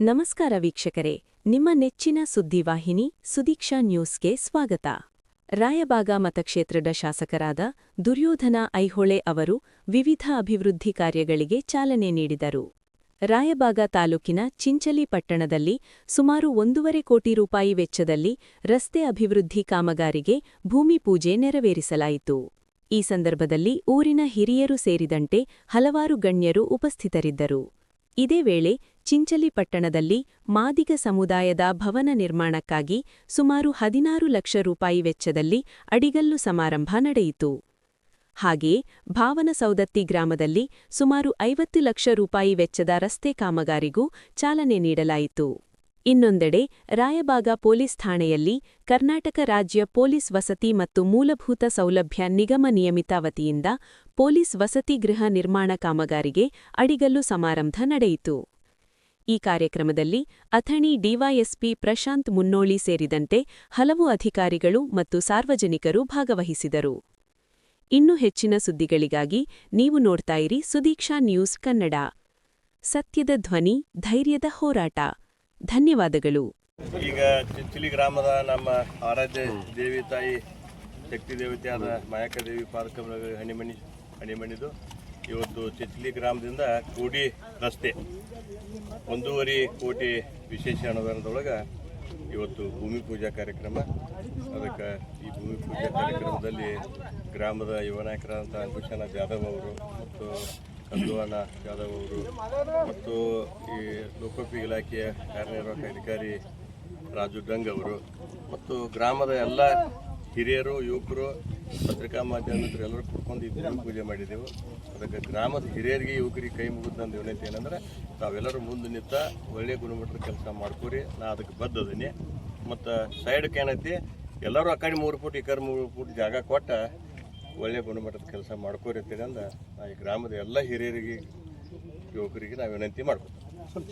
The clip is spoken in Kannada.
ನಮಸ್ಕಾರ ವೀಕ್ಷಕರೇ, ನಿಮ್ಮ ನೆಚ್ಚಿನ ಸುದ್ದಿವಾಹಿನಿ ಸುದೀಕ್ಷಾ ನ್ಯೂಸ್ಗೆ ಸ್ವಾಗತ. ರಾಯಬಾಗ ಮತಕ್ಷೇತ್ರದ ಶಾಸಕರಾದ ದುರ್ಯೋಧನ ಐಹೊಳೆ ಅವರು ವಿವಿಧ ಅಭಿವೃದ್ಧಿ ಕಾರ್ಯಗಳಿಗೆ ಚಾಲನೆ ನೀಡಿದರು. ರಾಯಬಾಗ ತಾಲೂಕಿನ ಚಿಂಚಲಿ ಪಟ್ಟಣದಲ್ಲಿ ಸುಮಾರು 1.5 ಕೋಟಿ ರೂಪಾಯಿ ವೆಚ್ಚದಲ್ಲಿ ರಸ್ತೆ ಅಭಿವೃದ್ಧಿ ಕಾಮಗಾರಿಗೆ ಭೂಮಿ ಪೂಜೆ ನೆರವೇರಿಸಲಾಯಿತು. ಈ ಸಂದರ್ಭದಲ್ಲಿ ಊರಿನ ಹಿರಿಯರು ಸೇರಿದಂತೆ ಹಲವಾರು ಗಣ್ಯರು ಉಪಸ್ಥಿತರಿದ್ದರು. ಇದೇ ವೇಳೆ ಚಿಂಚಲಿ ಪಟ್ಟಣದಲ್ಲಿ ಮಾದಿಗ ಸಮುದಾಯದ ಭವನ ನಿರ್ಮಾಣಕ್ಕಾಗಿ ಸುಮಾರು 16 ಲಕ್ಷ ರೂಪಾಯಿ ವೆಚ್ಚದಲ್ಲಿ ಅಡಿಗಲ್ಲು ಸಮಾರಂಭ ನಡೆಯಿತು. ಹಾಗೆಯೇ ಭಾವನಸೌದತ್ತಿ ಗ್ರಾಮದಲ್ಲಿ ಸುಮಾರು 50 ಲಕ್ಷ ರೂಪಾಯಿ ವೆಚ್ಚದ ರಸ್ತೆ ಕಾಮಗಾರಿಗೂ ಚಾಲನೆ ನೀಡಲಾಯಿತು. ಇನ್ನೊಂದೆಡೆ ರಾಯಬಾಗ ಪೊಲೀಸ್ ಠಾಣೆಯಲ್ಲಿ ಕರ್ನಾಟಕ ರಾಜ್ಯ ಪೊಲೀಸ್ ವಸತಿ ಮತ್ತು ಮೂಲಭೂತ ಸೌಲಭ್ಯ ನಿಗಮ ನಿಯಮಿತ ವತಿಯಿಂದ ಪೊಲೀಸ್ ವಸತಿ ಗೃಹ ನಿರ್ಮಾಣ ಕಾಮಗಾರಿಗೆ ಅಡಿಗಲ್ಲು ಸಮಾರಂಭ ನಡೆಯಿತು. ಈ ಕಾರ್ಯಕ್ರಮದಲ್ಲಿ ಅಥಣಿ ಡಿವೈಎಸ್ಪಿ ಪ್ರಶಾಂತ್ ಮುನ್ನೋಳಿ ಸೇರಿದಂತೆ ಹಲವು ಅಧಿಕಾರಿಗಳು ಮತ್ತು ಸಾರ್ವಜನಿಕರು ಭಾಗವಹಿಸಿದರು. ಇನ್ನೂ ಹೆಚ್ಚಿನ ಸುದ್ದಿಗಳಿಗಾಗಿ ನೀವು ನೋಡ್ತಾಯಿರಿ ಸುದೀಕ್ಷಾ ನ್ಯೂಸ್ ಕನ್ನಡ. ಸತ್ಯದ ಧ್ವನಿ, ಧೈರ್ಯದ ಹೋರಾಟ. ಧನ್ಯವಾದಗಳು. ಈಗ ಚಿಂಚಲಿ ಗ್ರಾಮದ ನಮ್ಮ ಆರಾಧ್ಯ ದೇವಿ ತಾಯಿ ಶಕ್ತಿ ದೇವತೆಯಾದ ಮಾಯಕದೇವಿ ಪಾದಕಮಲಗಳಿಗೆ ಹಣಿಮಣಿದು ಇವತ್ತು ಚಿಂಚಲಿ ಗ್ರಾಮದಿಂದ ಕೂಡಿ ರಸ್ತೆ 1.5 ಕೋಟಿ ವಿಶೇಷ ಅನುದಾನದೊಳಗೆ ಇವತ್ತು ಭೂಮಿ ಪೂಜಾ ಕಾರ್ಯಕ್ರಮ. ಅದಕ್ಕೆ ಈ ಭೂಮಿ ಪೂಜಾ ಕಾರ್ಯಕ್ರಮದಲ್ಲಿ ಗ್ರಾಮದ ಯುವ ನಾಯಕರಾದಂಥ ಅಂಕುಶನ ಜಾಧವ್ ಅವರು ಮತ್ತು ಕಂದುವಣ್ಣ ಜಾಧವ್ ಅವರು ಮತ್ತು ಈ ಲೋಕೋಪಯೋಗಿ ಇಲಾಖೆಯ ಕಾರ್ಯನಿರ್ವಾಹಕ ಅಧಿಕಾರಿ ರಾಜು ಡಂಗ್ ಅವರು ಮತ್ತು ಗ್ರಾಮದ ಎಲ್ಲ ಹಿರಿಯರು, ಯುವಕರು, ಪತ್ರಿಕಾ ಮಾಧ್ಯಮದವರು ಎಲ್ಲರೂ ಕೂತ್ಕೊಂಡು ಈ ಭೂಮಿ ಪೂಜೆ ಮಾಡಿದ್ದೆವು. ಅದಕ್ಕೆ ಗ್ರಾಮದ ಹಿರಿಯರಿಗೆ, ಯುವಕರಿಗೆ ಕೈ ಮುಗಿದು ನನ್ನ ವಿನಂತಿ ಏನಂದ್ರೆ ತಾವೆಲ್ಲರೂ ಮುಂದೆ ನಿಂತ ಒಳ್ಳೆಯ ಗುಣಮಟ್ಟದ ಕೆಲಸ ಮಾಡ್ಕೊರಿ. ನಾ ಅದಕ್ಕೆ ಬದ್ಧದೀನಿ. ಮತ್ತು ಸೈಡ್ಗೆ ಏನೈತಿ ಎಲ್ಲರೂ ಆ ಕಡೆ 3 ಫುಟ್ ಈ ಕಡೆ 3 ಫುಟ್ ಜಾಗ ಕೊಟ್ಟ ಒಳ್ಳೆಯ ಗುಣಮಟ್ಟದ ಕೆಲಸ ಮಾಡ್ಕೊರಿರ್ತೀನಿ ಅಂದ ಈ ಗ್ರಾಮದ ಎಲ್ಲ ಹಿರಿಯರಿಗೆ, ಯುವಕರಿಗೆ ನಾವು ವಿನಂತಿ ಮಾಡ್ಕೊತೀವಿ.